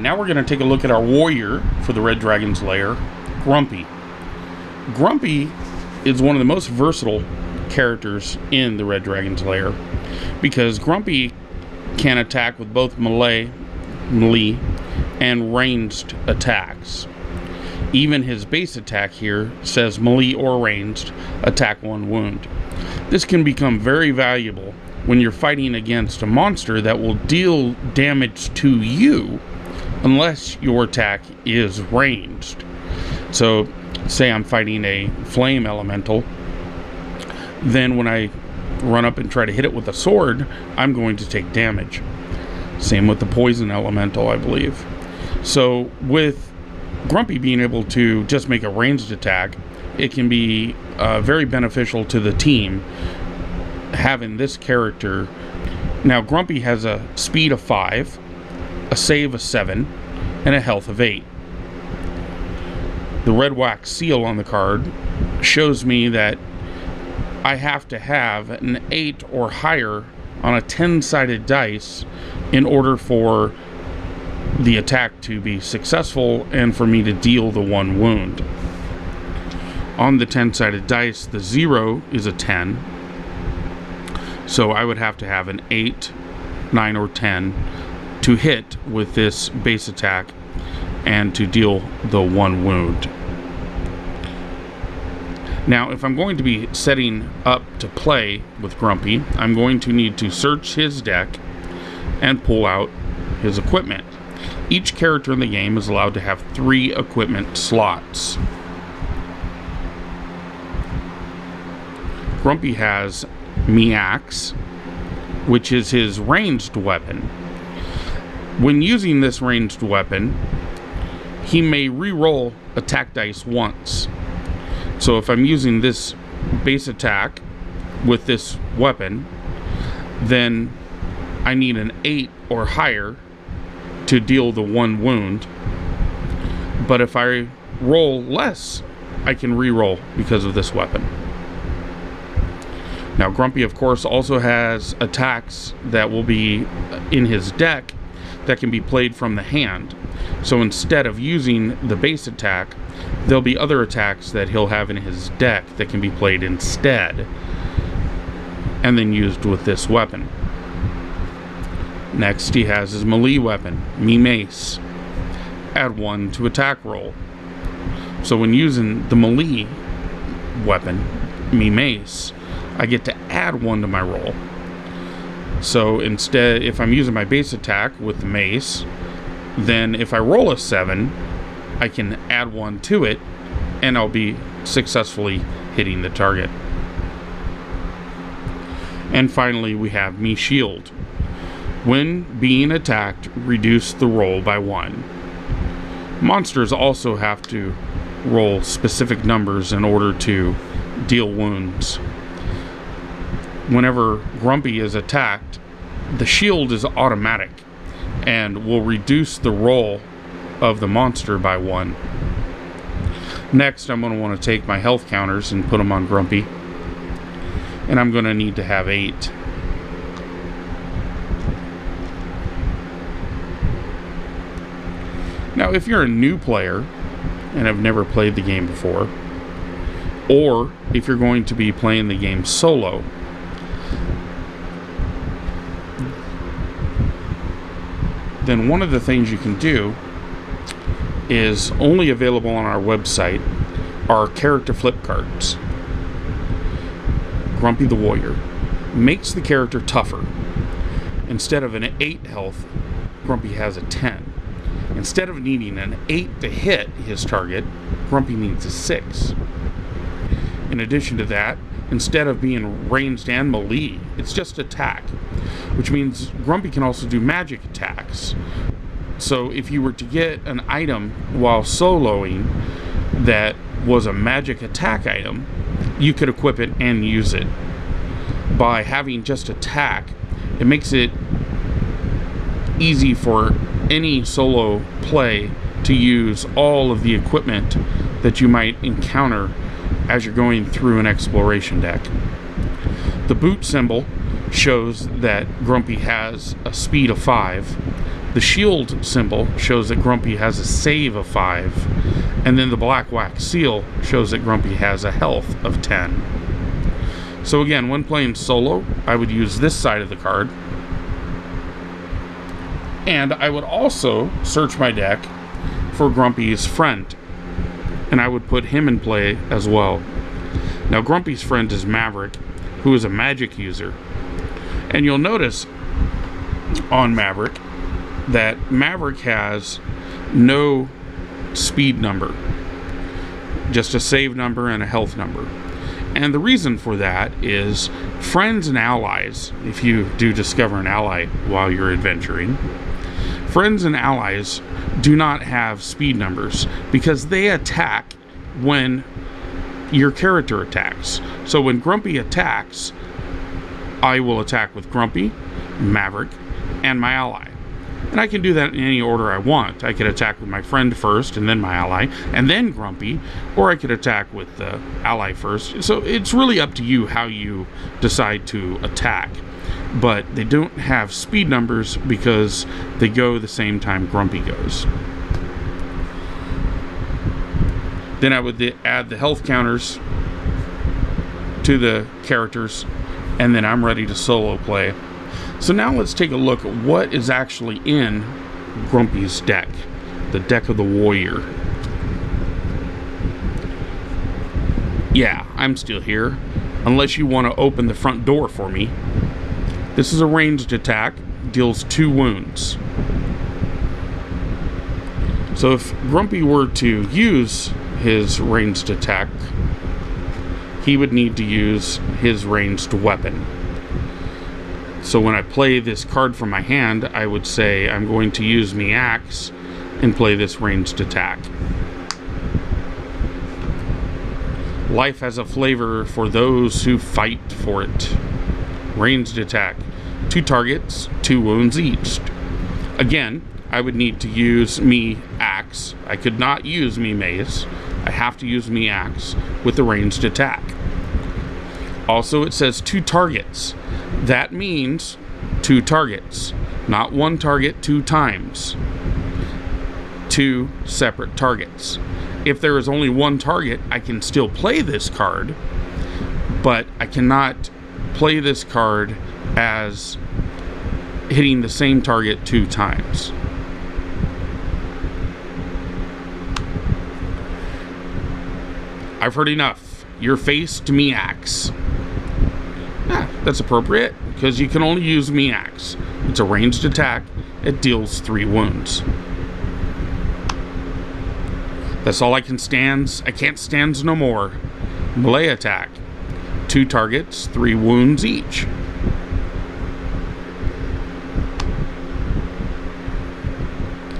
now we're going to take a look at our warrior for the Red Dragon's Lair, Grumpy. Grumpy is one of the most versatile characters in the Red Dragon's Lair because Grumpy can attack with both melee, and ranged attacks. Even his base attack here says melee or ranged, attack 1 wound. This can become very valuable when you're fighting against a monster that will deal damage to you unless your attack is ranged. So say I'm fighting a flame elemental, then when I run up and try to hit it with a sword, I'm going to take damage. Same with the poison elemental, I believe. So with Grumpy being able to just make a ranged attack, it can be very beneficial to the team having this character. Now Grumpy has a speed of 5, a save of 7, and a health of 8. The red wax seal on the card shows me that I have to have an 8 or higher on a 10-sided dice in order for the attack to be successful and for me to deal the 1 wound. On the 10-sided dice, the 0 is a 10. So I would have to have an 8, 9, or 10 to hit with this base attack and to deal the 1 wound. Now, if I'm going to be setting up to play with Grumpy, I'm going to need to search his deck and pull out his equipment. Each character in the game is allowed to have 3 equipment slots. Grumpy has Axe, which is his ranged weapon. When using this ranged weapon, he may re-roll attack dice once. So if I'm using this base attack with this weapon, then I need an 8 or higher to deal the 1 wound. But if I roll less, I can re-roll because of this weapon. Now Grumpy, of course, also has attacks that will be in his deck that can be played from the hand. So instead of using the base attack, there'll be other attacks that he'll have in his deck that can be played instead and then used with this weapon. Next, he has his melee weapon, Mace. Add 1 to attack roll. So when using the melee weapon, Mace, I get to add 1 to my roll. So instead, if I'm using my base attack with the mace, then if I roll a 7, I can add 1 to it, and I'll be successfully hitting the target. And finally, we have me shield. When being attacked, reduce the roll by 1. Monsters also have to roll specific numbers in order to deal wounds. Whenever Grumpy is attacked, the shield is automatic and will reduce the roll of the monster by 1. Next, I'm going to want to take my health counters and put them on Grumpy. And I'm going to need to have 8. Now, if you're a new player and have never played the game before, or if you're going to be playing the game solo, then one of the things you can do is only available on our website are character flip cards. Grumpy the Warrior makes the character tougher. Instead of an 8 health, Grumpy has a 10. Instead of needing an 8 to hit his target, Grumpy needs a 6. In addition to that, instead of being ranged and melee, it's just attack, which means Grumpy can also do magic attacks. So if you were to get an item while soloing that was a magic attack item, you could equip it and use it. By having just attack, it makes it easy for any solo play to use all of the equipment that you might encounter as you're going through an exploration deck. The boot symbol shows that Grumpy has a speed of 5 The shield symbol shows that Grumpy has a save of 5, and then the black wax seal shows that Grumpy has a health of 10. So again, when playing solo, I would use this side of the card, and I would also search my deck for Grumpy's friend, and I would put him in play as well. Now, Grumpy's friend is Maverick, who is a magic user, and you'll notice on Maverick that Maverick has no speed number, just a save number and a health number. And the reason for that is friends and allies, if you do discover an ally while you're adventuring, friends and allies do not have speed numbers because they attack when your character attacks. So when Grumpy attacks, I will attack with Grumpy, Maverick, and my ally. And I can do that in any order I want. I could attack with my friend first, and then my ally, and then Grumpy, or I could attack with the ally first. So it's really up to you how you decide to attack. But they don't have speed numbers because they go the same time Grumpy goes. Then I would add the health counters to the characters, and then I'm ready to solo play. So now let's take a look at what is actually in Grumpy's deck, the deck of the warrior. Yeah, I'm still here, unless you want to open the front door for me. This is a ranged attack, deals 2 wounds. So if Grumpy were to use his ranged attack, he would need to use his ranged weapon. So when I play this card from my hand, I would say I'm going to use me axe and play this ranged attack. Life has a flavor for those who fight for it. Ranged attack. 2 targets, 2 wounds each. Again, I would need to use me axe. I could not use me mace. I have to use me axe with the ranged attack. Also, it says 2 targets. That means 2 targets, not 1 target 2 times. 2 separate targets. If there is only 1 target, I can still play this card, but I cannot play this card as hitting the same target 2 times. I've heard enough. Your face to me axe. That's appropriate, because you can only use me axe. It's a ranged attack. It deals 3 wounds. That's all I can stand. I can't stand no more. Melee attack. 2 targets, 3 wounds each.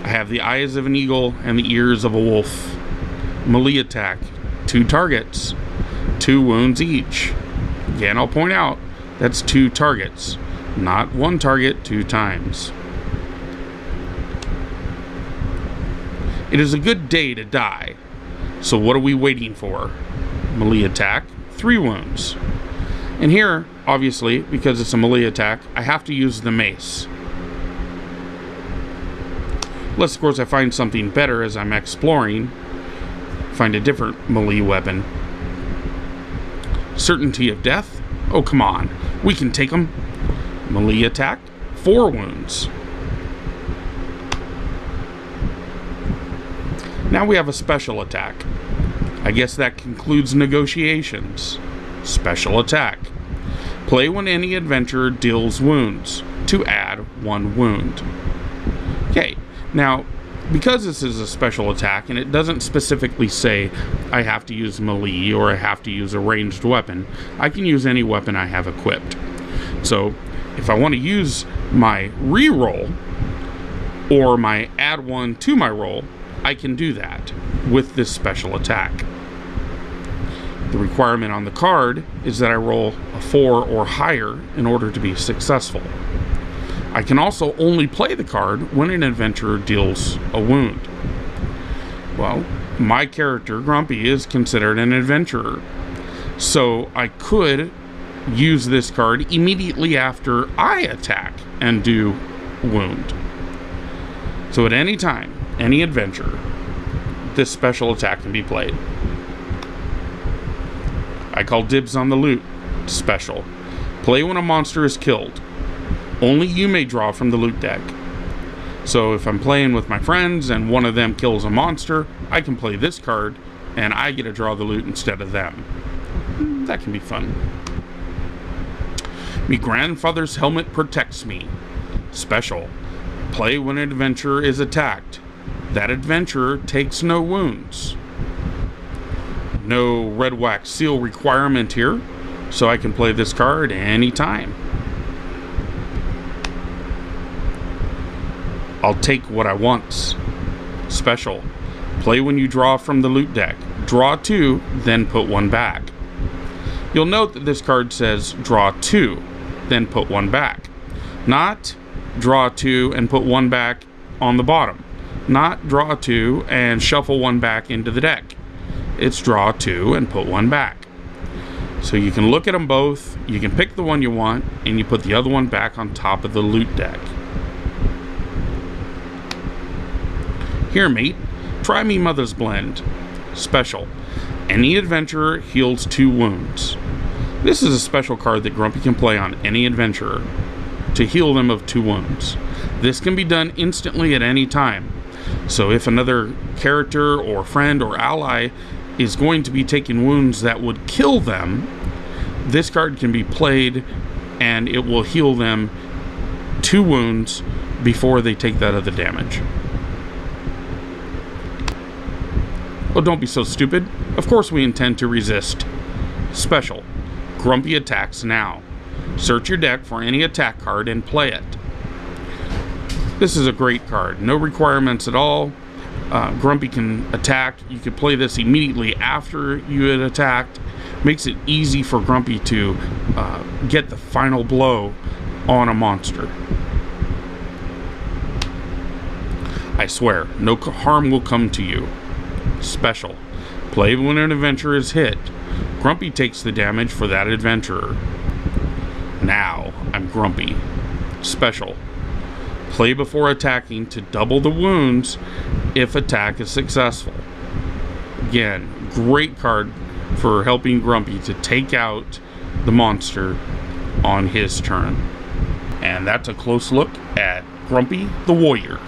I have the eyes of an eagle and the ears of a wolf. Melee attack. 2 targets, 2 wounds each. Again, I'll point out, that's 2 targets, not 1 target 2 times. It is a good day to die, so what are we waiting for? Melee attack, 3 wounds. And here, obviously, because it's a melee attack, I have to use the mace. Unless, of course, I find something better as I'm exploring, find a different melee weapon. Certainty of death? Oh, come on. We can take them. Melee attack, 4 wounds. Now we have a special attack. I guess that concludes negotiations. Special attack. Play when any adventurer deals wounds to add 1 wound. Okay, now, because this is a special attack and it doesn't specifically say I have to use melee or I have to use a ranged weapon, I can use any weapon I have equipped. So if I want to use my reroll or my add 1 to my roll, I can do that with this special attack. The requirement on the card is that I roll a 4 or higher in order to be successful. I can also only play the card when an adventurer deals a wound. Well, my character, Grumpy, is considered an adventurer. So I could use this card immediately after I attack and do wound. So at any time, any adventure, this special attack can be played. I call dibs on the loot. Special. Play when a monster is killed. Only you may draw from the loot deck. So if I'm playing with my friends and one of them kills a monster, I can play this card and I get to draw the loot instead of them. That can be fun. Me grandfather's helmet protects me. Special. Play when an adventurer is attacked. That adventurer takes no wounds. No red wax seal requirement here, so I can play this card anytime. I'll take what I want. Special. Play when you draw from the loot deck. Draw 2, then put 1 back. You'll note that this card says draw 2, then put 1 back. Not draw 2 and put 1 back on the bottom. Not draw 2 and shuffle 1 back into the deck. It's draw 2 and put 1 back. So you can look at them both, you can pick the one you want, and you put the other one back on top of the loot deck. Here, mate, try me Mother's Blend. Special. Any adventurer heals 2 wounds. This is a special card that Grumpy can play on any adventurer to heal them of 2 wounds. This can be done instantly at any time. So if another character or friend or ally is going to be taking wounds that would kill them, this card can be played and it will heal them 2 wounds before they take that other damage. Oh, don't be so stupid. Of course we intend to resist. Special. Grumpy attacks now. Search your deck for any attack card and play it. This is a great card. No requirements at all. Grumpy can attack. You could play this immediately after you had attacked. Makes it easy for Grumpy to get the final blow on a monster. I swear, no harm will come to you. Special. Play when an adventurer is hit. Grumpy takes the damage for that adventurer. Now, I'm Grumpy. Special. Play before attacking to double the wounds if attack is successful. Again, great card for helping Grumpy to take out the monster on his turn. And that's a close look at Grumpy the Warrior.